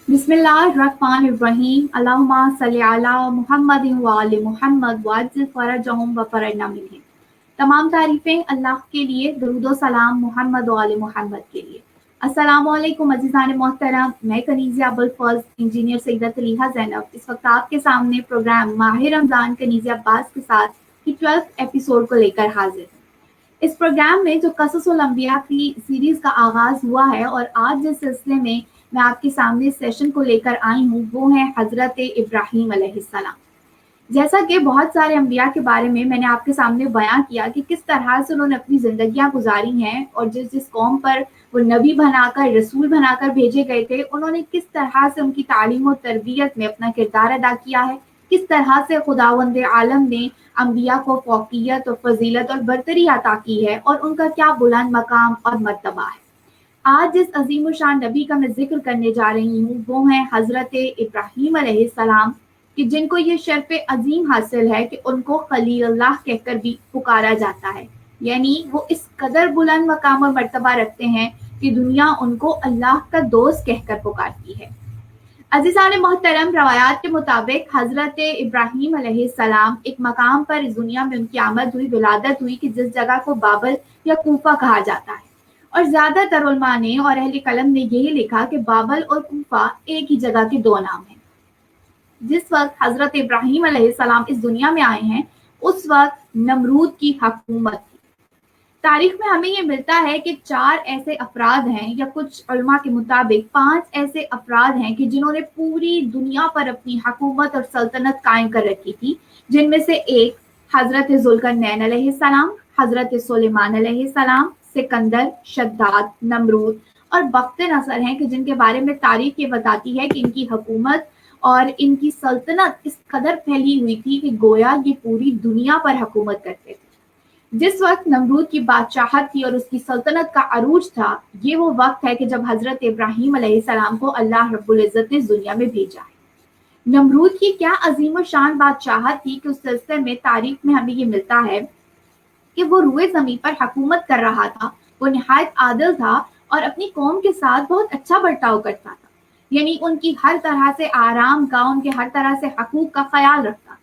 बिस्मिल्लाहिर्रहमानिर्रहीम अल्लाहुम्मा सल्ली अला मुहम्मदिन व आलि मुहम्मद वअज्जिल फरजहुम व फरजना मिनहुम। तमाम तारीफ़ें अल्लाह के लिए, दुरूद व सलाम मोहम्मद व आलि मोहम्मद के लिए। अस्सलामु अलैकुम अज़ीज़ान मोहतरम, मैं कनीज़िया अबुल फज़्ल इंजीनियर सईदा तलीहा ज़ैनब इस वक्त आपके सामने प्रोग्राम माह रमज़ान कनीज़िया अब्बास के साथ की 12th एपिसोड को लेकर हाजिर हूँ। इस प्रोग्राम में जो कससुल अंबिया की सीरीज का आगाज हुआ है और आज जिस सिलसिले में मैं आपके सामने इस सेशन को लेकर आई हूँ वो है हजरत इब्राहीम अलैहिस्सलाम। जैसा कि बहुत सारे अंबिया के बारे में मैंने आपके सामने बयां किया कि किस तरह से उन्होंने अपनी जिंदगियां गुजारी हैं और जिस जिस कौम पर वो नबी बनाकर रसूल बनाकर भेजे गए थे उन्होंने किस तरह से उनकी तालीम और तरबियत में अपना किरदार अदा किया है, किस तरह से खुदावंद आलम ने अंबिया को फौकियत और फजीलत और बरतरी अता की है और उनका क्या बुलंद मकाम और मर्तबा है। आज जिस अजीम शान नबी का मैं जिक्र करने जा रही हूँ वो है हजरत इब्राहीम अलैहिस्सलाम कि जिनको ये शर्फ अजीम हासिल है कि उनको खलीलुल्लाह कहकर भी पुकारा जाता है, यानी वो इस कदर बुलंद मकाम और मर्तबा रखते हैं कि दुनिया उनको अल्लाह का दोस्त कहकर पुकारती है। अज़ीज़ान मोहतरम, रवायात के मुताबिक हजरत इब्राहीम अलैहिस्सलाम एक मकाम पर इस दुनिया में उनकी आमद हुई, विलादत हुई कि जिस जगह को बाबल या कूफा कहा जाता है और ज्यादातर उलमा ने और अहले कलम ने यही लिखा कि बाबल और कूफा एक ही जगह के दो नाम हैं। जिस वक्त हजरत इब्राहीम अलैहिस्सलाम इस दुनिया में आए हैं उस वक्त नमरूद की हुकूमत थी। तारीख में हमें ये मिलता है कि 4 ऐसे अफराद हैं या कुछ उलमा के मुताबिक 5 ऐसे अफराद हैं कि जिन्होंने पूरी दुनिया पर अपनी हुकूमत और सल्तनत कायम कर रखी थी, जिनमें से एक हजरत जुल्करनैन अलैहिस्सलाम, हजरत सुलेमान अलैहिस्सलाम, सिकंदर, शद्दाद, नमरूद और बख्त नसर हैं कि जिनके बारे में तारीख ये बताती है कि इनकी हुकूमत और इनकी सल्तनत इस कदर फैली हुई थी कि गोया ये पूरी दुनिया पर हुकूमत करते थे। जिस वक्त नमरूद की बादशाहत थी और उसकी सल्तनत का अरूज था, ये वो वक्त है कि जब हजरत इब्राहीम अलैहिस्सलाम को अल्लाह रब्बुल इज्जत ने इस दुनिया में भेजा है। नमरूद की क्या अजीम और शान बादशाहत थी कि उस सिलसिले में तारीख में हमें ये मिलता है कि वो रुए ज़मीन पर हुकूमत कर रहा था, वो निहायत आदिल था और अपनी कौम के साथ बहुत अच्छा बर्ताव करता था, यानी उनकी हर तरह से आराम का, उनके हर तरह से हकूक का ख्याल रखता था।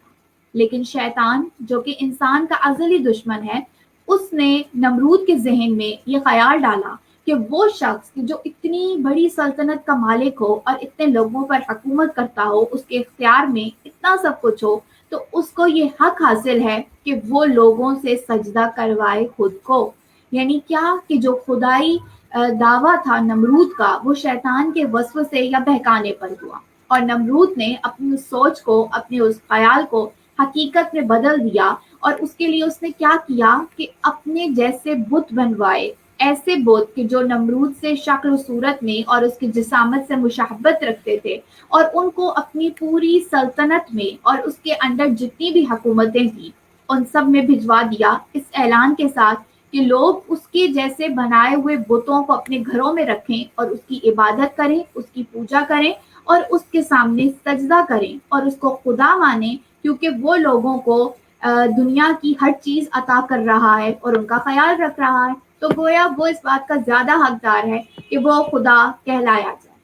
लेकिन शैतान जो कि इंसान का अज़ली दुश्मन है, उसने नमरूद के जहन में ये ख्याल डाला कि वो शख्स कि जो इतनी बड़ी सल्तनत का मालिक हो और इतने लोगों पर हुकूमत करता हो, उसके इख्तियार में इतना सब कुछ हो, तो उसको ये हक हासिल है कि वो लोगों से सजदा करवाए खुद को। यानी क्या कि जो खुदाई दावा था नमरूद का वो शैतान के वस्वसे या बहकाने पर हुआ और नमरूद ने अपनी उस सोच को, अपने उस ख्याल को हकीकत में बदल दिया और उसके लिए उसने क्या किया कि अपने जैसे बुत बनवाए, ऐसे बुत कि जो नमरूद से शक्ल सूरत में और उसकी जिसामत से मुशाहबत रखते थे और उनको अपनी पूरी सल्तनत में और उसके अंदर जितनी भी हुकूमतें थी उन सब में भिजवा दिया इस ऐलान के साथ कि लोग उसके जैसे बनाए हुए बुतों को अपने घरों में रखें और उसकी इबादत करें, उसकी पूजा करें और उसके सामने सजदा करें और उसको खुदा माने, क्योंकि वो लोगों को दुनिया की हर चीज अता कर रहा है और उनका ख्याल रख रहा है। तो गोया वो इस बात का ज्यादा हकदार है कि वो खुदा कहलाया जाए।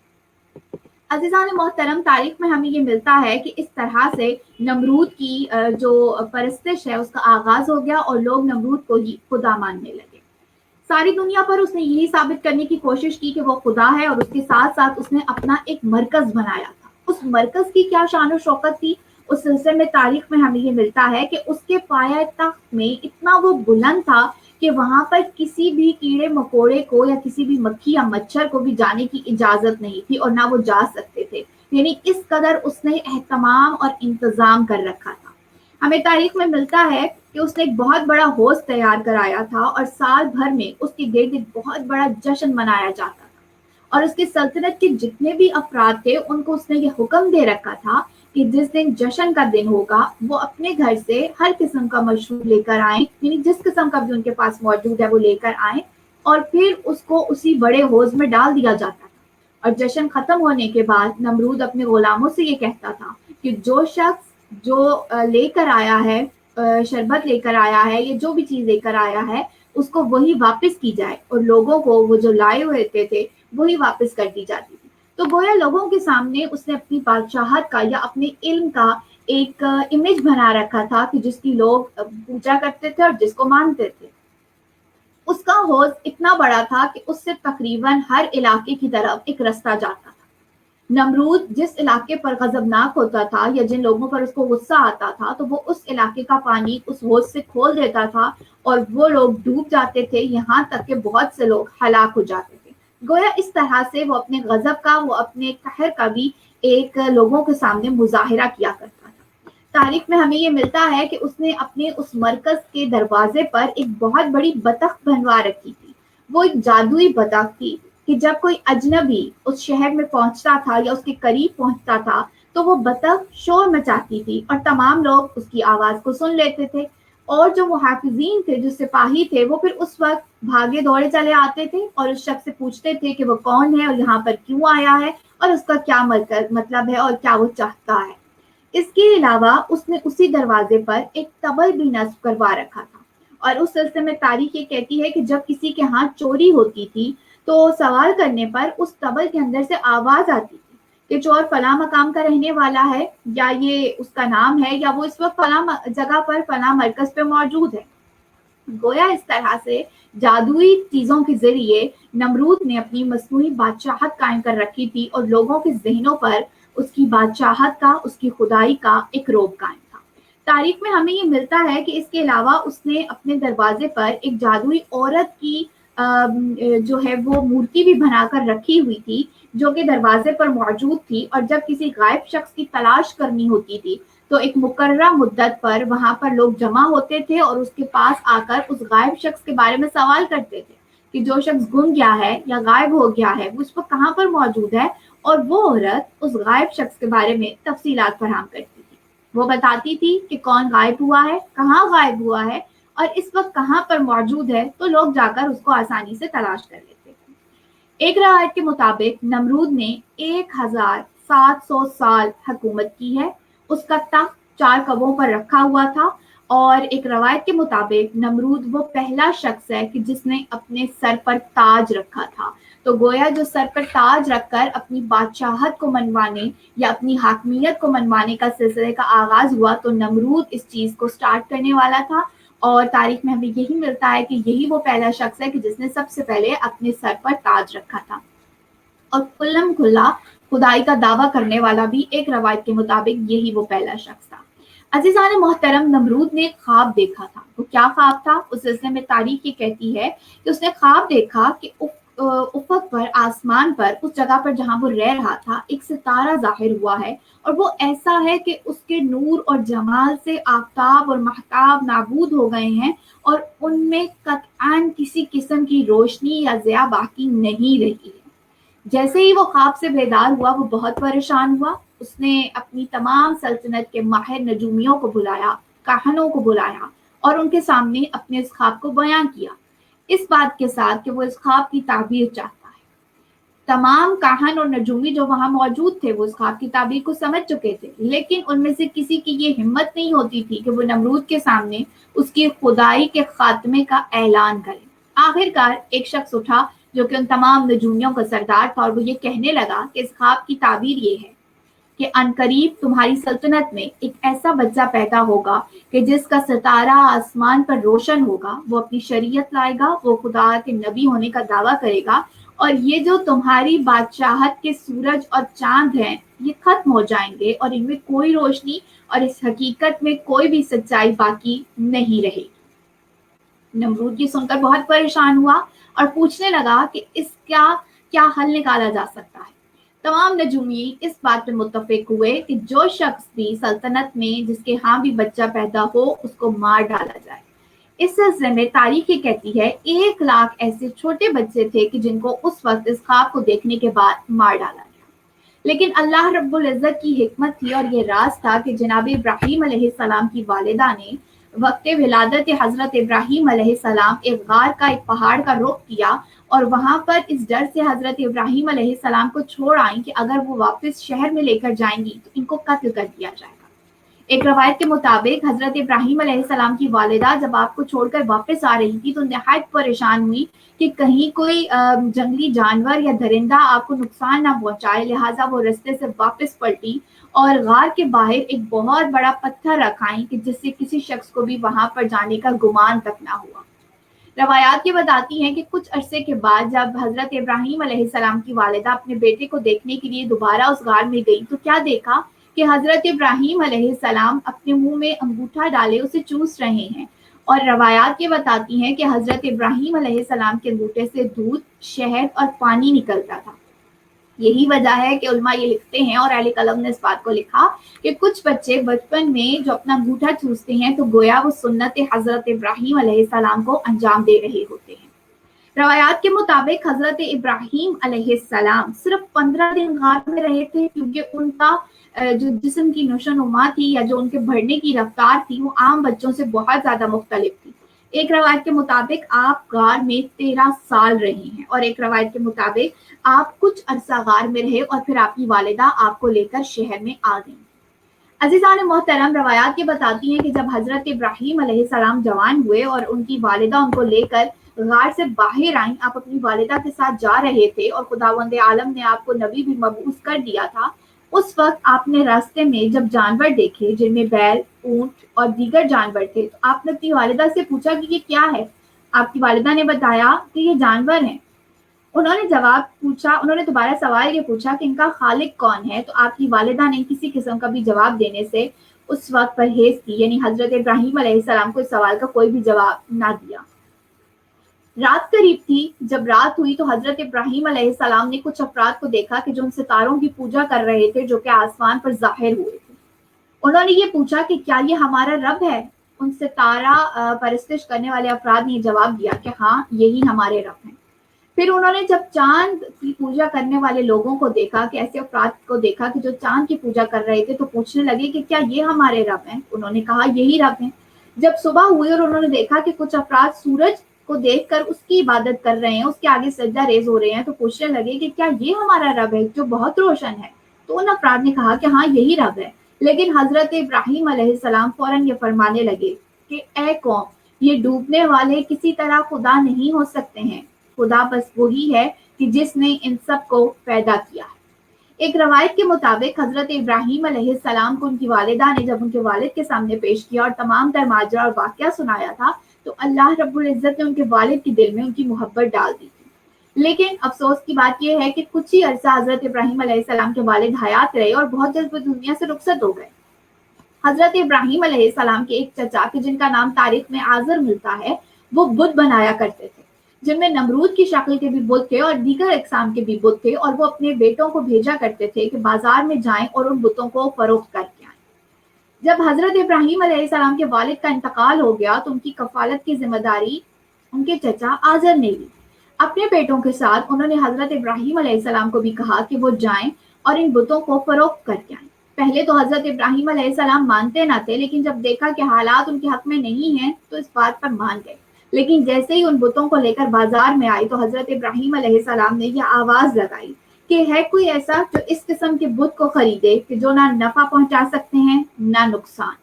अज़ीज़ान मोहतरम, तारीख में हमें ये मिलता है कि इस तरह से नमरूद की जो परस्तिश है उसका आगाज हो गया और लोग नमरूद को ही खुदा मानने लगे। सारी दुनिया पर उसने यही साबित करने की कोशिश की कि वो खुदा है और उसके साथ साथ उसने अपना एक मरकज बनाया था। उस मरकज की क्या शान और शौकत थी, उस सिलसिले में तारीख में हमें ये मिलता है कि उसके पाया तख्त में इतना वो बुलंद था कि वहां पर किसी भी कीड़े मकोड़े को या किसी भी मक्खी या मच्छर को भी जाने की इजाजत नहीं थी और ना वो जा सकते थे, यानी इस कदर उसने एहतमाम और इंतजाम कर रखा था। हमें तारीख में मिलता है कि उसने एक बहुत बड़ा हौज तैयार कराया था और साल भर में उसके गिर्द एक बहुत बड़ा जश्न मनाया जाता था और उसकी सल्तनत के जितने भी अफराद थे उनको उसने ये हुक्म दे रखा था कि जिस दिन जश्न का दिन होगा वो अपने घर से हर किस्म का मशरूब लेकर आए, यानी जिस किस्म का भी उनके पास मौजूद है वो लेकर आए और फिर उसको उसी बड़े हौज में डाल दिया जाता था। और जश्न खत्म होने के बाद नमरूद अपने गुलामों से ये कहता था कि जो शख्स जो लेकर आया है, शरबत लेकर आया है या जो भी चीज लेकर आया है, उसको वही वापस की जाए और लोगों को वो जो लाए हुए थे वही वापस कर दी जाती थी। تو گویا لوگوں کے سامنے اس نے اپنی بادشاہت کا یا اپنے علم کا ایک امیج بنا رکھا تھا کہ جس کی لوگ پوجا کرتے تھے اور جس کو مانتے تھے. اس کا حوض اتنا بڑا تھا کہ اس سے تقریباً ہر علاقے کی طرف ایک رستہ جاتا تھا. نمرود جس علاقے پر غضبناک ہوتا تھا یا جن لوگوں پر اس کو غصہ آتا تھا تو وہ اس علاقے کا پانی اس حوض سے کھول دیتا تھا اور وہ لوگ ڈوب جاتے تھے، یہاں تک کہ بہت سے لوگ ہلاک ہو جاتے تھے. گویا اس طرح سے وہ اپنے غضب کا، وہ اپنے قہر کا بھی ایک لوگوں کے سامنے مظاہرہ کیا کرتا تھا. تاریخ میں ہمیں یہ ملتا ہے کہ اس نے اپنے اس مرکز کے دروازے پر ایک بہت بڑی بطخ بنوا رکھی تھی. وہ ایک جادوئی بطخ تھی کہ جب کوئی اجنبی اس شہر میں پہنچتا تھا یا اس کے قریب پہنچتا تھا تو وہ بطخ شور مچاتی تھی اور تمام لوگ اس کی آواز کو سن لیتے تھے. اور جو محافظین تھے، جو سپاہی تھے، وہ پھر اس وقت بھاگے دوڑے چلے آتے تھے اور اس شخص سے پوچھتے تھے کہ وہ کون ہے اور یہاں پر کیوں آیا ہے اور اس کا کیا مطلب ہے اور کیا وہ چاہتا ہے. اس کے علاوہ اس نے اسی دروازے پر ایک تبل بھی نصب کروا رکھا تھا. اور اس سلسلے میں تاریخ یہ کہتی ہے کہ جب کسی کے ہاں چوری ہوتی تھی تو سوال کرنے پر اس تبل کے اندر سے آواز آتی تھی کہ چور فلاں مقام کا رہنے والا ہے، یا یہ اس کا نام ہے، یا وہ اس وقت فلاں جگہ پر فلاں مرکز پہ موجود ہے. گویا اس طرح سے جادوئی چیزوں کے ذریعے نمرود نے اپنی مصنوعی بادشاہت قائم کر رکھی تھی اور لوگوں کے ذہنوں پر اس کی بادشاہت کا، اس کی خدائی کا ایک رعب قائم تھا. تاریخ میں ہمیں یہ ملتا ہے کہ اس کے علاوہ اس نے اپنے دروازے پر ایک جادوئی عورت کی جو ہے وہ مورتی بھی بنا کر رکھی ہوئی تھی جو کہ دروازے پر موجود تھی. اور جب کسی غائب شخص کی تلاش کرنی ہوتی تھی تو ایک مقررہ مدت پر وہاں پر لوگ جمع ہوتے تھے اور اس کے پاس آ کر اس غائب شخص کے بارے میں سوال کرتے تھے کہ جو شخص گم گیا ہے یا غائب ہو گیا ہے وہ اس وقت کہاں پر موجود ہے، اور وہ عورت اس غائب شخص کے بارے میں تفصیلات فراہم کرتی تھی. وہ بتاتی تھی کہ کون غائب ہوا ہے، کہاں غائب ہوا ہے اور اس وقت کہاں پر موجود ہے، تو لوگ جا کر اس کو آسانی سے تلاش کر لیتے تھے. ایک روایت کے مطابق نمرود نے 1700 سال حکومت کی ہے. اس کا تخت 4 کووں پر رکھا ہوا تھا، اور ایک روایت کے مطابق نمرود وہ پہلا شخص ہے کہ جس نے اپنے سر پر تاج رکھا تھا. تو گویا جو سر پر تاج رکھ کر اپنی بادشاہت کو منوانے یا اپنی حاکمیت کو منوانے کا سلسلے کا آغاز ہوا تو نمرود اس چیز کو سٹارٹ کرنے والا تھا. اور تاریخ میں ہمیں یہی ملتا ہے کہ یہی وہ پہلا شخص ہے کہ جس نے سب سے پہلے اپنے سر پر تاج رکھا تھا. اور کلم کھلا خدائی کا دعویٰ کرنے والا بھی ایک روایت کے مطابق یہی وہ پہلا شخص تھا. عزیزان محترم، نمرود نے خواب دیکھا تھا. وہ کیا خواب تھا؟ اس سلسلے میں تاریخ یہ کہتی ہے کہ اس نے خواب دیکھا کہ افق پر، آسمان پر، اس جگہ پر جہاں وہ رہ رہا تھا ایک ستارہ ظاہر ہوا ہے، اور وہ ایسا ہے کہ اس کے نور اور جمال سے آفتاب اور مہتاب نابود ہو گئے ہیں اور ان میں قطعاً کسی قسم کی روشنی یا ضیاء باقی نہیں رہی ہے. جیسے ہی وہ خواب سے بیدار ہوا وہ بہت پریشان ہوا. اس نے اپنی تمام سلطنت کے ماہر نجومیوں کو بلایا، کاہنوں کو بلایا اور ان کے سامنے اپنے اس خواب کو بیان کیا، اس بات کے ساتھ کہ وہ اس خواب کی تعبیر چاہتا ہے. تمام کاہن اور نجومی جو وہاں موجود تھے وہ اس خواب کی تعبیر کو سمجھ چکے تھے، لیکن ان میں سے کسی کی یہ ہمت نہیں ہوتی تھی کہ وہ نمرود کے سامنے اس کی خدائی کے خاتمے کا اعلان کرے. آخرکار ایک شخص اٹھا جو کہ ان تمام نجومیوں کا سردار تھا، اور وہ یہ کہنے لگا کہ اس خواب کی تعبیر یہ ہے کہ عنقریب تمہاری سلطنت میں ایک ایسا بچہ پیدا ہوگا کہ جس کا ستارہ آسمان پر روشن ہوگا، وہ اپنی شریعت لائے گا، وہ خدا کے نبی ہونے کا دعویٰ کرے گا، اور یہ جو تمہاری بادشاہت کے سورج اور چاند ہیں یہ ختم ہو جائیں گے اور ان میں کوئی روشنی اور اس حقیقت میں کوئی بھی سچائی باقی نہیں رہے گی. نمرود یہ سن کر بہت پریشان ہوا اور پوچھنے لگا کہ اس کا کیا حل نکالا جا سکتا ہے. تمام نجومی اس بات پہ متفق ہوئے کہ جو شخص بھی سلطنت میں جس کے ہاں بھی بچہ پیدا ہو اس کو مار ڈالا جائے. اس سلسلے میں تاریخ یہ کہتی ہے 1,00,000 ایسے چھوٹے بچے تھے کہ جن کو اس وقت اس خواب کو دیکھنے کے بعد مار ڈالا گیا. لیکن اللہ رب العزت کی حکمت تھی اور یہ راز تھا کہ جناب ابراہیم علیہ السلام کی والدہ نے وقت ولادت حضرت ابراہیم علیہ السلام ایک غار کا، ایک پہاڑ کا رخ کیا اور وہاں پر اس ڈر سے حضرت ابراہیم علیہ السلام کو چھوڑ آئیں کہ اگر وہ واپس شہر میں لے کر جائیں گی تو ان کو قتل کر دیا جائے گا. ایک روایت کے مطابق حضرت ابراہیم علیہ السلام کی والدہ جب آپ کو چھوڑ کر واپس آ رہی تھی تو نہایت پریشان ہوئی کہ کہیں کوئی جنگلی جانور یا درندہ آپ کو نقصان نہ پہنچائے، لہٰذا وہ رستے سے واپس پلٹی اور غار کے باہر ایک بہت بڑا پتھر رکھائیں کہ جس سے کسی شخص کو بھی وہاں پر جانے کا گمان تک نہ ہوا۔ روایات یہ بتاتی ہیں کہ کچھ عرصے کے بعد جب حضرت ابراہیم علیہ السلام کی والدہ اپنے بیٹے کو دیکھنے کے لیے دوبارہ اس غار میں گئی تو کیا دیکھا کہ حضرت ابراہیم علیہ السلام اپنے منہ میں انگوٹھا ڈالے اسے چوس رہے ہیں، اور روایات یہ بتاتی ہیں کہ حضرت ابراہیم علیہ السلام کے انگوٹھے سے دودھ، شہد اور پانی نکلتا تھا۔ یہی وجہ ہے کہ علماء یہ لکھتے ہیں اور اہل قلم نے اس بات کو لکھا کہ کچھ بچے بچپن میں جو اپنا انگوٹھا چوستے ہیں تو گویا وہ سنت حضرت ابراہیم علیہ السلام کو انجام دے رہے ہوتے ہیں۔ روایات کے مطابق حضرت ابراہیم علیہ السلام صرف 15 دن غار میں رہے تھے، کیونکہ ان کا جو جسم کی نشو نما تھی یا جو ان کے بڑھنے کی رفتار تھی وہ عام بچوں سے بہت زیادہ مختلف تھی۔ ایک روایت کے مطابق آپ غار میں 13 سال رہے ہیں، اور ایک روایت کے مطابق آپ کچھ عرصہ غار میں رہے اور پھر آپ کی والدہ آپ کو لے کر شہر میں آ گئی۔ عزیزان محترم، روایات یہ بتاتی ہیں کہ جب حضرت ابراہیم علیہ السلام جوان ہوئے اور ان کی والدہ ان کو لے کر غار سے باہر آئیں، آپ اپنی والدہ کے ساتھ جا رہے تھے اور خداوند عالم نے آپ کو نبی بھی مبعوث کر دیا تھا۔ اس وقت آپ نے راستے میں جب جانور دیکھے جن میں بیل، اونٹ اور دیگر جانور تھے تو آپ نے اپنی والدہ سے پوچھا کہ یہ کیا ہے؟ آپ کی والدہ نے بتایا کہ یہ جانور ہیں۔ انہوں نے دوبارہ سوال یہ پوچھا کہ ان کا خالق کون ہے؟ تو آپ کی والدہ نے کسی قسم کا بھی جواب دینے سے اس وقت پرہیز کی، یعنی حضرت ابراہیم علیہ السلام کو اس سوال کا کوئی بھی جواب نہ دیا۔ رات قریب تھی۔ جب رات ہوئی تو حضرت ابراہیم علیہ السلام نے کچھ افراد کو دیکھا کہ جو ان ستاروں کی پوجا کر رہے تھے جو کہ آسمان پر ظاہر ہوئے تھے۔ انہوں نے یہ پوچھا کہ کیا یہ ہمارا رب ہے؟ ان ستارہ پرستش کرنے والے افراد نے جواب دیا کہ ہاں، یہی ہمارے رب ہیں۔ پھر انہوں نے جب چاند کی پوجا کرنے والے لوگوں کو دیکھا کہ ایسے افراد کو دیکھا کہ جو چاند کی پوجا کر رہے تھے تو پوچھنے لگے کہ کیا یہ ہمارے رب ہیں؟ انہوں نے کہا یہی رب ہیں۔ جب صبح ہوئی اور انہوں نے دیکھا کہ کچھ افراد سورج کو دیکھ کر اس کی عبادت کر رہے ہیں، اس کے آگے سجدہ ریز ہو رہے ہیں، تو پوچھنے لگے کہ کیا یہ ہمارا رب ہے جو بہت روشن ہے؟ تو ان افراد نے کہا کہ ہاں، یہی رب ہے۔ لیکن حضرت ابراہیم علیہ السلام فوراً یہ فرمانے لگے کہ اے قوم، یہ ڈوبنے والے کسی طرح خدا نہیں ہو سکتے ہیں، خدا بس وہی ہے کہ جس نے ان سب کو پیدا کیا ہے۔ ایک روایت کے مطابق حضرت ابراہیم علیہ السلام کو ان کی والدہ نے جب ان کے والد کے سامنے پیش کیا اور تمام تر ماجرا اور واقعہ سنایا تھا تو اللہ رب العزت نے ان کے والد کے دل میں ان کی محبت ڈال دی تھی۔ لیکن افسوس کی بات یہ ہے کہ کچھ ہی عرصہ حضرت ابراہیم علیہ السلام کے والد حیات رہے اور بہت جلد وہ دنیا سے رخصت ہو گئے۔ حضرت ابراہیم علیہ السلام کے ایک چچا کہ جن کا نام تاریخ میں آزر ملتا ہے، وہ بت بنایا کرتے تھے جن میں نمرود کی شکل کے بھی بت تھے اور دیگر اقسام کے بھی بت تھے، اور وہ اپنے بیٹوں کو بھیجا کرتے تھے کہ بازار میں جائیں اور ان بتوں کو فروخت کر کے آئیں۔ جب حضرت ابراہیم علیہ السلام کے والد کا انتقال ہو گیا تو ان کی کفالت کی ذمہ داری ان کے چچا آزر نے لی۔ اپنے بیٹوں کے ساتھ انہوں نے حضرت ابراہیم علیہ السلام کو بھی کہا کہ وہ جائیں اور ان بتوں کو فروخت کر کے آئیں۔ پہلے تو حضرت ابراہیم علیہ السلام مانتے نہ تھے، لیکن جب دیکھا کہ حالات ان کے حق میں نہیں ہیں تو اس بات پر مان گئے۔ لیکن جیسے ہی ان بتوں کو لے کر بازار میں آئی تو حضرت ابراہیم علیہ السلام نے یہ آواز لگائی کہ ہے کوئی ایسا جو اس قسم کے بت کو خریدے کہ جو نہ نفع پہنچا سکتے ہیں نہ نقصان۔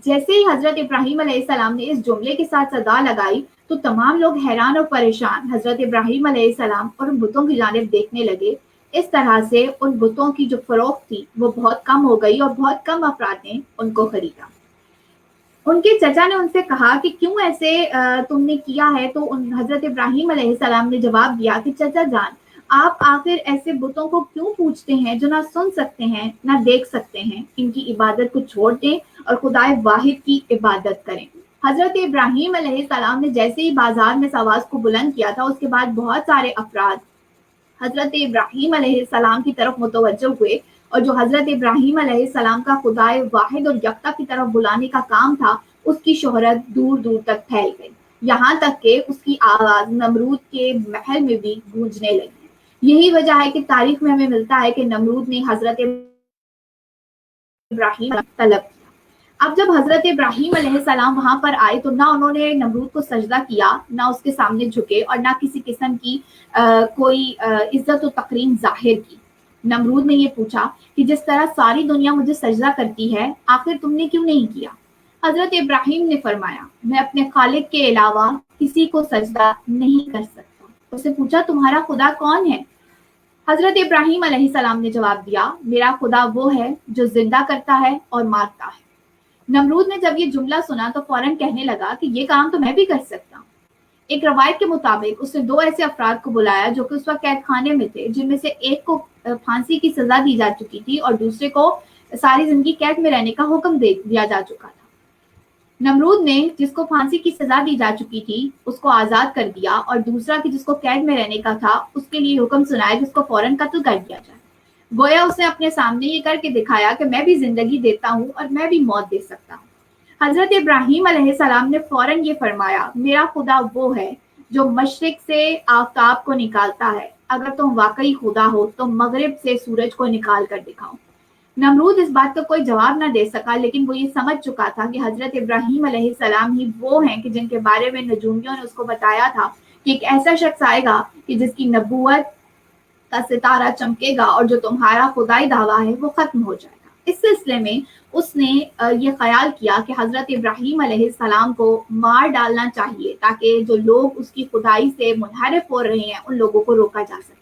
جیسے ہی حضرت ابراہیم علیہ السلام نے اس جملے کے ساتھ صدا لگائی تو تمام لوگ حیران اور پریشان حضرت ابراہیم علیہ السلام اور ان بتوں کی جانب دیکھنے لگے۔ اس طرح سے ان بتوں کی جو فروخت تھی وہ بہت کم ہو گئی اور بہت کم افراد نے ان کو خریدا۔ ان کے چچا نے ان سے کہا کہ کیوں ایسے تم نے کیا ہے؟ تو حضرت ابراہیم علیہ السلام نے جواب دیا کہ چچا جان، آپ آخر ایسے بتوں کو کیوں پوجتے ہیں جو نہ سن سکتے ہیں نہ دیکھ سکتے ہیں؟ ان کی عبادت کو چھوڑ دیں اور خدائے واحد کی عبادت کریں۔ حضرت ابراہیم علیہ السلام نے جیسے ہی بازار میں اس آواز کو بلند کیا تھا، اس کے بعد بہت سارے افراد حضرت ابراہیم علیہ السلام کی طرف متوجہ ہوئے، اور جو حضرت ابراہیم علیہ السلام کا خدائے واحد اور یکتا کی طرف بلانے کا کام تھا، اس کی شہرت دور دور تک پھیل گئی، یہاں تک کہ اس کی آواز نمرود کے محل میں بھی گونجنے لگی۔ یہی وجہ ہے کہ تاریخ میں ہمیں ملتا ہے کہ نمرود نے حضرت ابراہیم طلب کیا۔ اب جب حضرت ابراہیم علیہ السلام وہاں پر آئے تو نہ انہوں نے نمرود کو سجدہ کیا، نہ اس کے سامنے جھکے، اور نہ کسی قسم کی کوئی عزت و تکریم ظاہر کی۔ नमरूद ने ये पूछा कि जिस तरह सारी दुनिया मुझे सजदा करती है, आखिर तुमने क्यों नहीं किया? हजरत इब्राहिम ने फरमाया, मैं अपने खालिक के अलावा किसी को सजदा नहीं कर सकता। उसने पूछा, तुम्हारा खुदा कौन है? हजरत इब्राहिम अलैहिस्सलाम ने जवाब दिया, मेरा खुदा वो है जो जिंदा करता है और मारता है। नमरूद ने जब ये जुमला सुना तो फौरन कहने लगा कि ये काम तो मैं भी कर सकता हूँ। एक रवायत के मुताबिक उसने दो ऐसे अफराद को बुलाया जो कि उस वक्त कैद खाने में थे, जिनमें से एक को फांसी की सजा दी जा चुकी थी और दूसरे को सारी जिंदगी कैद में रहने का हुक्म दे दिया जा चुका था। नमरूद ने जिसको फांसी की सजा दी जा चुकी थी उसको आजाद कर दिया और दूसरा कि जिसको कैद में रहने का था उसके लिए हुक्म सुनाया कि उसको फौरन कत्ल कर दिया जाए। गोया उसने अपने सामने ये करके दिखाया कि मैं भी जिंदगी देता हूँ और मैं भी मौत दे सकता हूँ। हजरत इब्राहिम अलैहिस्सलाम ने फौरन ये फरमाया, मेरा खुदा वो है जो मशरिक से आफताब को निकालता है। अगर तुम वाकई खुदा हो तो मगरिब से सूरज को निकाल कर दिखाओ। नमरूद इस बात का कोई जवाब न दे सका, लेकिन वो ये समझ चुका था कि हजरत इब्राहिम अलैहिस्सलाम ही वो हैं कि जिनके बारे में नजूमियों ने उसको बताया था कि एक ऐसा शख्स आएगा कि जिसकी नबूवत का सितारा चमकेगा और जो तुम्हारा खुदाई दावा है वो खत्म हो जाएगा। इस सिलसिले में उसने ये ख्याल किया कि हजरत इब्राहिम अलैहिस्सलाम को मार डालना चाहिए ताकि जो लोग उसकी खुदाई से मुनहरिफ हो रहे हैं उन लोगों को रोका जा सके।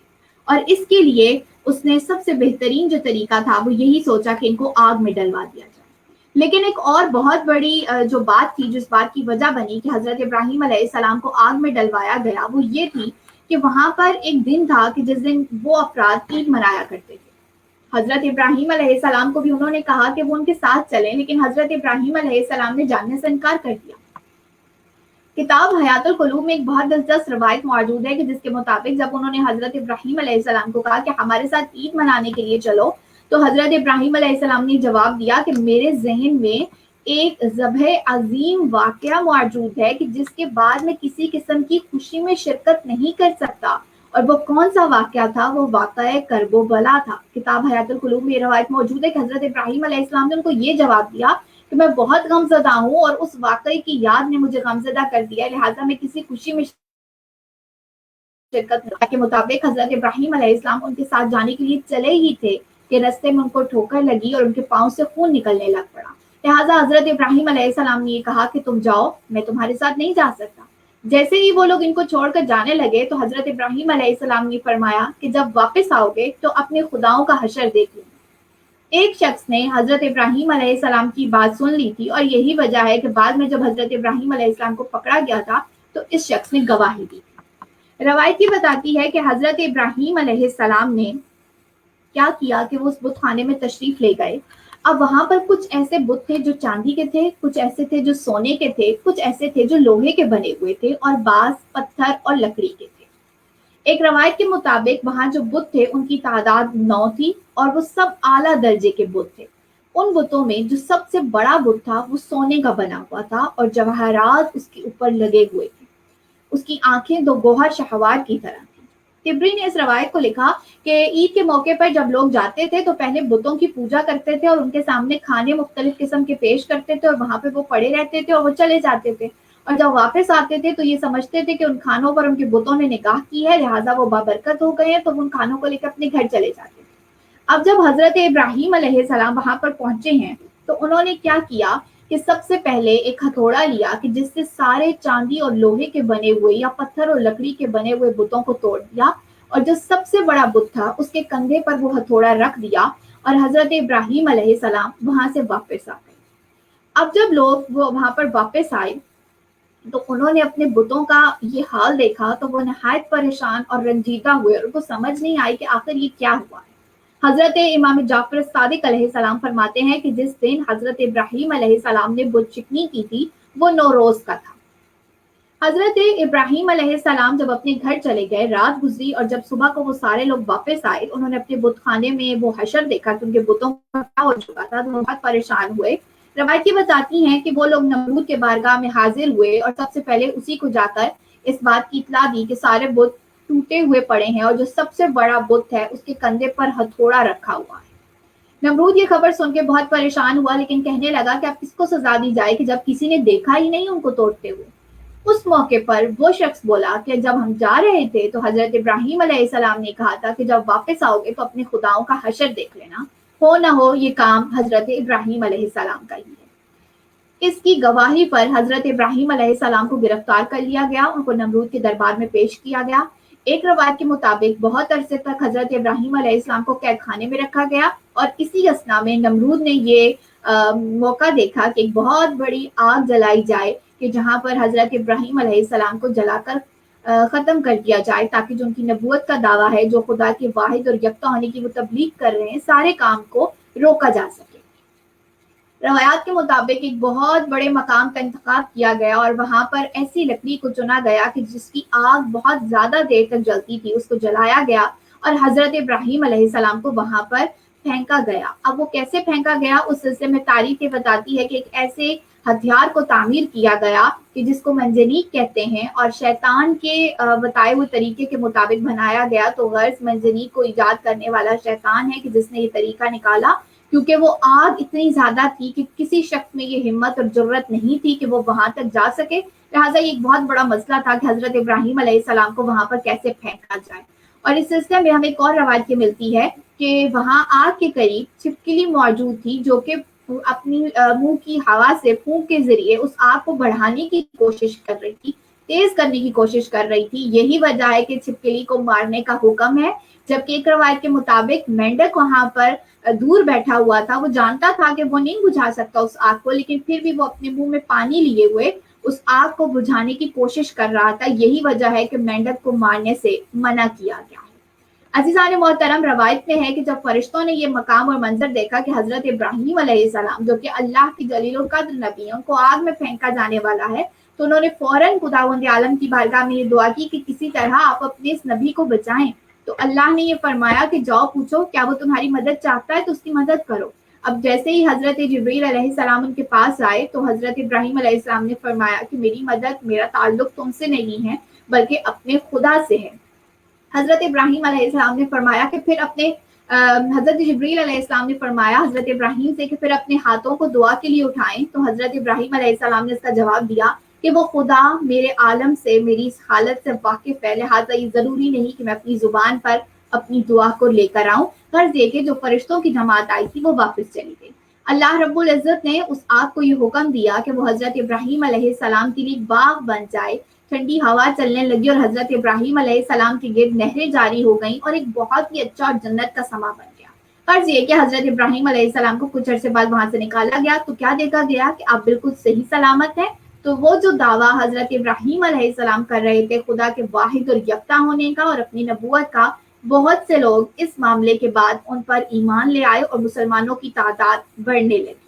और इसके लिए उसने सबसे बेहतरीन जो तरीका था वो यही सोचा कि इनको आग में डलवा दिया जाए। लेकिन एक और बहुत बड़ी जो बात थी, जिस बात की वजह बनी कि हजरत इब्राहिम अलैहिस्सलाम को आग में डलवाया गया, वो ये थी कि वहां पर एक दिन था कि जिस दिन वो अफराद ईद मनाया करते थे। हजरत इब्राहिम अलैहिस्सलाम को भी उन्होंने कहा कि वो उनके साथ चलें, लेकिन हजरत इब्राहिम अलैहिस्सलाम ने जानने से इनकार कर दिया। किताब हयातुल कुलूब में एक बहुत दिलचस्प रवायत मौजूद है कि जिसके मुताबिक जब उन्होंने हजरत इब्राहिम अलैहिस्सलाम को कहा कि हमारे साथ ईद मनाने के लिए चलो, तो हजरत इब्राहिम अलैहिस्सलाम ने जवाब दिया कि मेरे जहन में एक ज़बह अजीम वाकया मौजूद है कि जिसके बाद मैं किसी किस्म की खुशी में शिरकत नहीं कर सकता। और वो कौन सा वाकया था? वो वाकया करबला था। किताब हयातुल कुलूब में ये रवायत मौजूद है कि हजरत इब्राहिम अलैहिस्सलाम ने उनको ये जवाब दिया कि मैं बहुत गमज़दा हूँ और उस वाकये की याद ने मुझे गमज़दा कर दिया, लिहाजा मैं किसी खुशी में शिरकत के मुताबिक हजरत इब्राहिम अलैहिस्सलाम उनके साथ जाने के लिए चले ही थे कि रास्ते में उनको ठोकर लगी और उनके पांव से खून निकलने लग पड़ा। लिहाजा हजरत इब्राहिम अलैहिस्सलाम ने ये कहा कि तुम जाओ, मैं तुम्हारे साथ नहीं जा सकता। जैसे ही वो लोग इनको छोड़कर जाने लगे तो हजरत इब्राहिम अलैहिस्सलाम ने फरमाया कि जब वापस आओगे तो अपने खुदाओं का हशर देख लेना। एक शख्स ने हजरत इब्राहिम अलैहिस्सलाम की बात सुन ली थी और यही वजह है कि बाद में जब हजरत इब्राहिम अलैहिस्सलाम को पकड़ा गया था तो इस शख्स ने गवाही दी। रवायत ये बताती है कि हजरत इब्राहिम अलैहिस्सलाम ने क्या किया कि वो उस बुत खाने में तशरीफ ले गए। अब वहां पर कुछ ऐसे बुत थे जो चांदी के थे, कुछ ऐसे थे जो सोने के थे, कुछ ऐसे थे जो लोहे के बने हुए थे और बांस, पत्थर और लकड़ी के थे। एक रवायत के मुताबिक वहां जो बुत थे उनकी तादाद 9 थी और वो सब आला दर्जे के बुत थे। उन बुतों में जो सबसे बड़ा बुत था वो सोने का बना हुआ था और जवाहरात उसके ऊपर लगे हुए थे। उसकी आंखें दो गोहर शहवार की तरह थी। तिब्री ने इस रवायत को लिखा कि ईद के मौके पर जब लोग जाते थे तो पहले बुतों की पूजा करते थे और उनके सामने खाने मुख्तलिफ किस्म के पेश करते थे और वहां पे वो पड़े रहते थे और वो चले जाते थे। और जब वापस आते थे तो ये समझते थे कि उन खानों पर उनके बुतों ने निगाह की है, लिहाजा वो बाबरकत हो गए हैं, तो उन खानों को लेकर अपने घर चले जाते थे। अब जब हजरत इब्राहिम अलैहिस्सलाम वहां पर पहुंचे हैं तो उन्होंने क्या किया कि सबसे पहले एक हथौड़ा लिया कि जिससे सारे चांदी और लोहे के बने हुए या पत्थर और लकड़ी के बने हुए बुतों को तोड़ दिया और जो सबसे बड़ा बुत था उसके कंधे पर वो हथौड़ा रख दिया और हजरत इब्राहिम अलैहिस्सलाम वहां से वापस आ गए। अब जब लोग वो वहां पर वापस आए तो उन्होंने अपने बुतों का ये हाल देखा तो वो नहायत परेशान और रंजीदा हुए और उनको समझ नहीं आई कि आखिर ये क्या हुआ है। हजरत इमाम जाफर सादिक अलैहिस्सलाम फरमाते हैं कि जिस दिन हजरत इब्राहिम अलैहिस्सलाम ने बुत चिकनी की थी वो नौरोज का था। हजरत इब्राहिम अलैहिस्सलाम जब अपने घर चले गए, रात गुजरी और जब सुबह को वो सारे लोग वापस आए, उन्होंने अपने बुत खाने में वो हशर देखा कि उनके बुतों का क्या हो चुका था, तो वो बहुत परेशान हुए। रवायती बताती हैं कि वो लोग नमरूद के बारगाह में हाजिर हुए और सबसे पहले उसी को जाकर इस बात की इत्तला दी कि सारे बुत टूटे हुए पड़े हैं और जो सबसे बड़ा बुत है उसके कंधे पर हथौड़ा रखा हुआ है। नमरूद ये खबर सुन के बहुत परेशान हुआ, लेकिन कहने लगा कि अब किसको सजा दी जाए कि जब किसी ने देखा ही नहीं उनको तोड़ते हुए। उस मौके पर वो शख्स बोला कि जब हम जा रहे थे तो हजरत इब्राहीम अलैहिस्सलाम ने कहा था कि जब वापस आओगे तो अपने खुदाओं का हशर देख लेना, हो ना हो ये काम हजरत इब्राहीम अलैहिस्सलाम का ही है। इसकी गवाही पर हजरत इब्राहीम अलैहिस्सलाम को गिरफ्तार कर लिया गया, उनको नमरूद के दरबार में पेश किया गया। एक रवायत के मुताबिक बहुत अरसे तक हजरत इब्राहीम अलैहिस्सलाम को कैद खाने में रखा गया और इसी असना में नमरूद ने ये मौका देखा कि एक बहुत बड़ी आग जलाई जाए कि जहां पर हजरत इब्राहीम अलैहिस्सलाम को जलाकर खत्म कर दिया जाए, ताकि जो उनकी नबूवत का दावा है, जो खुदा के वाहिद और यकता होने की वो तबलीग कर रहे हैं, सारे काम को रोका जा सके। रवायात के मुताबिक एक बहुत बड़े मकाम का इंतखाब किया गया और वहां पर ऐसी लकड़ी को चुना गया कि जिसकी आग बहुत ज्यादा देर तक जलती थी, उसको जलाया गया और हजरत इब्राहीम अलैहिस्सलाम को वहां पर फेंका गया। अब वो कैसे फेंका गया, उस सिलसिले में तारीख ये बताती है कि एक ऐसे हथियार को तामीर किया गया कि जिसको मंजनीक कहते हैं और शैतान के बताए हुए तरीके के मुताबिक बनाया गया। तो गर्ज मंजनीक को ईजाद करने वाला शैतान है कि जिसने ये तरीका निकाला, क्योंकि वो आग इतनी ज्यादा थी कि किसी शख्स में ये हिम्मत और जरूरत नहीं थी कि वो वहां तक जा सके। लिहाजा ये एक बहुत बड़ा मसला था कि हजरत इब्राहीम अलैहिस्सलाम को वहां पर कैसे फेंका जाए। और इस सिलसिले में हमें एक और रवायत मिलती है कि वहां आग के करीब छिपकली मौजूद थी जो कि अपनी मुंह की हवा से फूंक के जरिए उस आग को बढ़ाने की कोशिश कर रही थी, तेज करने की कोशिश कर रही थी। यही वजह है कि छिपकली को मारने का हुक्म है। जबकि एक रवायत के मुताबिक मेंढक वहां पर दूर बैठा हुआ था, वो जानता था कि वो नहीं बुझा सकता उस आग को, लेकिन फिर भी वो अपने मुंह में पानी लिए हुए उस आग को बुझाने की कोशिश कर रहा था। यही वजह है कि मेंढक को मारने से मना किया गया है। अजीज़ान मोहतरम, रवायत में है कि जब फरिश्तों ने ये मकाम और मंजर देखा कि हजरत इब्राहीम अलैहिस्सलाम जो कि अल्लाह की जलील कद्र नबी है, उनको आग में फेंका जाने वाला है, तो उन्होंने फौरन खुदावंद आलम की बारगाह में ये दुआ की कि किसी तरह आप अपने इस नबी को बचाएं। तो अल्लाह ने ये फरमाया कि जाओ पूछो क्या वो तुम्हारी मदद चाहता है तो उसकी मदद करो। अब जैसे ही हजरत जिब्रील अलैहिस्सलाम उनके पास आए तो हजरत इब्राहीम अलैहिस्सलाम ने फरमाया कि मेरी मदद, मेरा ताल्लुक तुमसे नहीं है बल्कि अपने खुदा से है। हजरत इब्राहीम अलैहिस्सलाम ने फरमाया कि फिर अपने हजरत जिब्रील अलैहिस्सलाम ने फरमाया हजरत इब्राहीम से कि फिर अपने हाथों को दुआ के लिए उठाएं। तो हजरत इब्राहीम अलैहिस्सलाम ने इसका जवाब दिया कि वो खुदा मेरे आलम से, मेरी इस हालत से वाकिफ है, लिहाजा ये जरूरी नहीं कि मैं अपनी जुबान पर अपनी दुआ को लेकर आऊं। गर्ज ये कि जो फरिश्तों की जमात आई थी वो वापस चली गई। अल्लाह रब्बुल इज्जत ने उस आग को ये हुक्म दिया कि वो हजरत इब्राहीम अलैहिस्सलाम के लिए बाग बन जाए। ठंडी हवा चलने लगी और हजरत इब्राहीम अलैहिस्सलाम के गिर्द नहरें जारी हो गईं और एक बहुत ही अच्छा और जन्नत का समा बन गया। फर्ज ये कि हजरत इब्राहीम अलैहिस्सलाम को कुछ अरसे बाद वहां से निकाला गया तो क्या देखा गया कि आप बिल्कुल सही सलामत हैं। तो वो जो दावा हजरत इब्राहीम अलैहिस्सलाम कर रहे थे खुदा के वाहिद और यकता होने का और अपनी नबूवत का, बहुत से लोग इस मामले के बाद उन पर ईमान ले आए और मुसलमानों की तादाद बढ़ने लगी।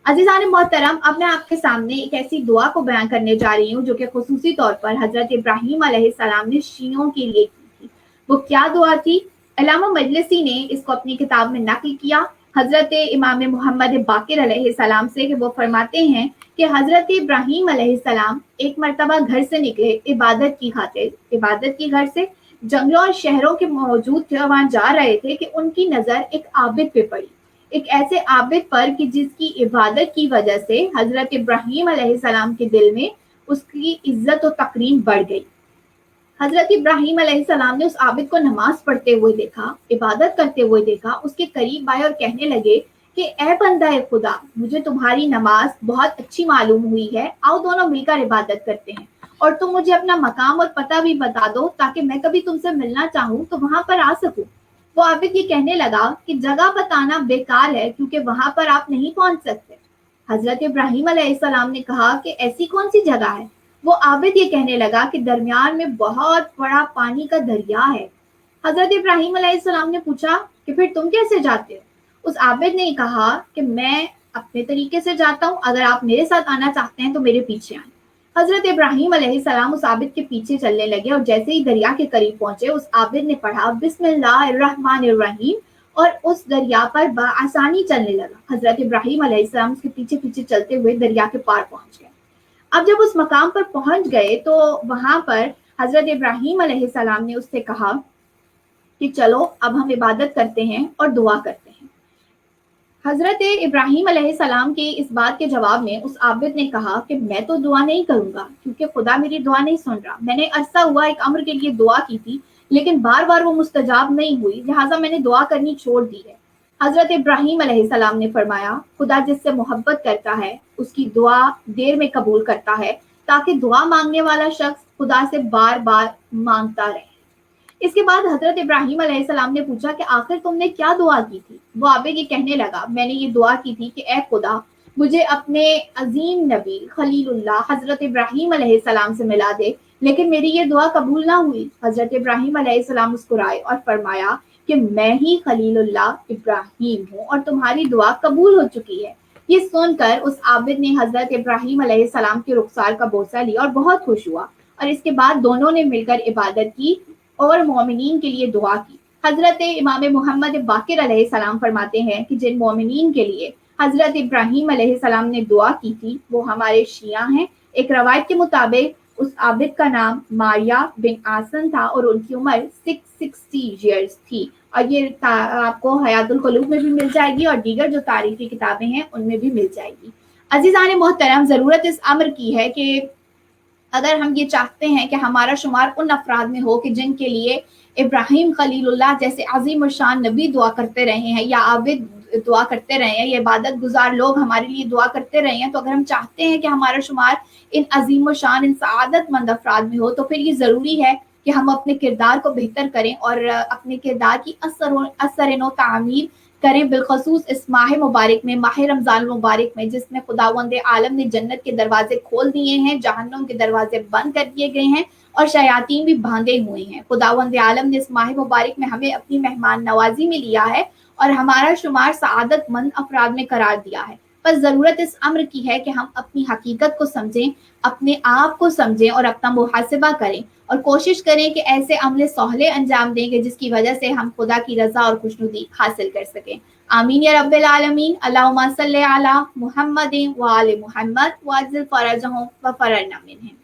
अजीज़ान मोहतरम, अब मैं आपके सामने एक ऐसी दुआ को बयान करने जा रही हूँ जो कि खुसूसी तौर पर हजरत इब्राहीम अलैहिस्सलाम ने शियों के लिए की थी। वो क्या दुआ थी? अल्लामा मजलिसी ने इसको अपनी किताब में नकल किया हजरत इमाम मोहम्मद बाकिर अलैहिस्सलाम से कि वो फरमाते हैं कि हजरत इब्राहीम अलैहिस्सलाम एक मरतबा घर से निकले इबादत की खातिर, इबादत की घर से जंगलों और शहरों के मौजूद थे और वहां जा रहे थे कि उनकी नजर एक आबिद पे पड़ी, एक ऐसे आबिद पर कि जिसकी इबादत की वजह से हजरत इब्राहीम अलैहिस्सलाम के दिल में उसकी इज्जत और तकरीम बढ़ गई। हजरत इब्राहीम अलैहिस्सलाम ने उस आबिद को नमाज पढ़ते हुए देखा, इबादत करते हुए देखा, उसके करीब आए और कहने लगे कि ए बंदा ए खुदा, मुझे तुम्हारी नमाज बहुत अच्छी मालूम हुई है, आओ दोनों मिलकर इबादत करते हैं और तुम मुझे अपना मकाम और पता भी बता दो ताकि मैं कभी तुमसे मिलना चाहूँ तो वहां पर आ सकूं। वो आबिद ये कहने लगा कि जगह बताना बेकार है क्योंकि वहां पर आप नहीं पहुंच सकते। हजरत इब्राहीम अलैहिस्सलाम ने कहा कि ऐसी कौन सी जगह है? वो आबिद ये कहने लगा कि दरमियान में बहुत बड़ा पानी का दरिया है। हजरत इब्राहीम अलैहिस्सलाम ने पूछा कि फिर तुम कैसे जाते हो? उस आबिद ने कहा कि मैं अपने तरीके से जाता हूँ, अगर आप मेरे साथ आना चाहते हैं तो मेरे पीछे आए। हजरत इब्राहीम अलैहिस्सलाम उस आबिद के पीछे चलने लगे और जैसे ही दरिया के करीब पहुंचे उस आबिद ने पढ़ा बिस्मिल्लाहिर्रहमानिर्रहीम और उस दरिया पर आसानी चलने लगा। हजरत इब्राहीम अलैहिस्सलाम उसके पीछे पीछे चलते हुए दरिया के पार पहुंच गए। अब जब उस मकाम पर पहुंच गए तो वहां पर हजरत इब्राहीम अलैहिस्सलाम ने उससे कहा कि चलो अब हम इबादत करते हैं और दुआ करते हैं। حضرت ابراہیم علیہ السلام کے اس بات کے جواب میں اس عابد نے کہا کہ میں تو دعا نہیں کروں گا کیونکہ خدا میری دعا نہیں سن رہا. میں نے عرصہ ہوا ایک امر کے لیے دعا کی تھی لیکن بار بار وہ مستجاب نہیں ہوئی، لہٰذا میں نے دعا کرنی چھوڑ دی ہے. حضرت ابراہیم علیہ السلام نے فرمایا خدا جس سے محبت کرتا ہے اس کی دعا دیر میں قبول کرتا ہے تاکہ دعا مانگنے والا شخص خدا سے بار بار مانگتا رہے. اس کے بعد حضرت ابراہیم علیہ السلام نے پوچھا کہ آخر تم نے کیا دعا کی تھی؟ وہ عابد یہ کہنے لگا میں نے یہ دعا کی تھی کہ اے خدا مجھے اپنے عظیم نبی خلیل اللہ حضرت ابراہیم علیہ السلام سے ملا دے، لیکن میری یہ دعا قبول نہ ہوئی. حضرت ابراہیم علیہ السلام مسکرائے اور فرمایا کہ میں ہی خلیل اللہ ابراہیم ہوں اور تمہاری دعا قبول ہو چکی ہے. یہ سن کر اس عابد نے حضرت ابراہیم علیہ السلام کے رخسار کا بوسہ لیا اور بہت خوش ہوا، اور اس کے بعد دونوں نے مل کر عبادت کی اور مومنین کے لیے دعا کی. حضرت امام محمد باقر علیہ السلام فرماتے ہیں کہ جن مومنین کے لیے حضرت ابراہیم علیہ السلام نے دعا کی تھی وہ ہمارے شیعہ ہیں. ایک روایت کے مطابق اس عابد کا نام ماریا بن آسن تھا اور ان کی عمر 660 ایئرز تھی، اور یہ آپ کو حیات القلوب میں بھی مل جائے گی اور دیگر جو تاریخی کتابیں ہیں ان میں بھی مل جائے گی. عزیزان محترم، ضرورت اس امر کی ہے کہ اگر ہم یہ چاہتے ہیں کہ ہمارا شمار ان افراد میں ہو کہ جن کے لیے ابراہیم خلیل اللہ جیسے عظیم الشان نبی دعا کرتے رہے ہیں یا عابد دعا کرتے رہے ہیں یا عبادت گزار لوگ ہمارے لیے دعا کرتے رہے ہیں، تو اگر ہم چاہتے ہیں کہ ہمارا شمار ان عظیم الشان ان سعادت مند افراد میں ہو تو پھر یہ ضروری ہے کہ ہم اپنے کردار کو بہتر کریں اور اپنے کردار کی اثر نو تعمیر کریں، بالخصوص اس ماہ مبارک میں، ماہ رمضان مبارک میں، جس میں خداوند عالم نے جنت کے دروازے کھول دیے ہیں، جہنم کے دروازے بند کر دیے گئے ہیں اور شیاطین بھی باندھے ہوئے ہیں. خداوند عالم نے اس ماہ مبارک میں ہمیں اپنی مہمان نوازی میں لیا ہے اور ہمارا شمار سعادت مند افراد میں قرار دیا ہے. بس ضرورت اس امر کی ہے کہ ہم اپنی حقیقت کو سمجھیں، اپنے آپ کو سمجھیں اور اپنا محاسبہ کریں اور کوشش کریں کہ ایسے عمل صالح انجام دیں کہ جس کی وجہ سے ہم خدا کی رضا اور خوشنودی حاصل کر سکیں. آمین یا رب العالمین. اللہم صلی علی محمد و آل محمد وعجل فرجہم وفرجنا منہم.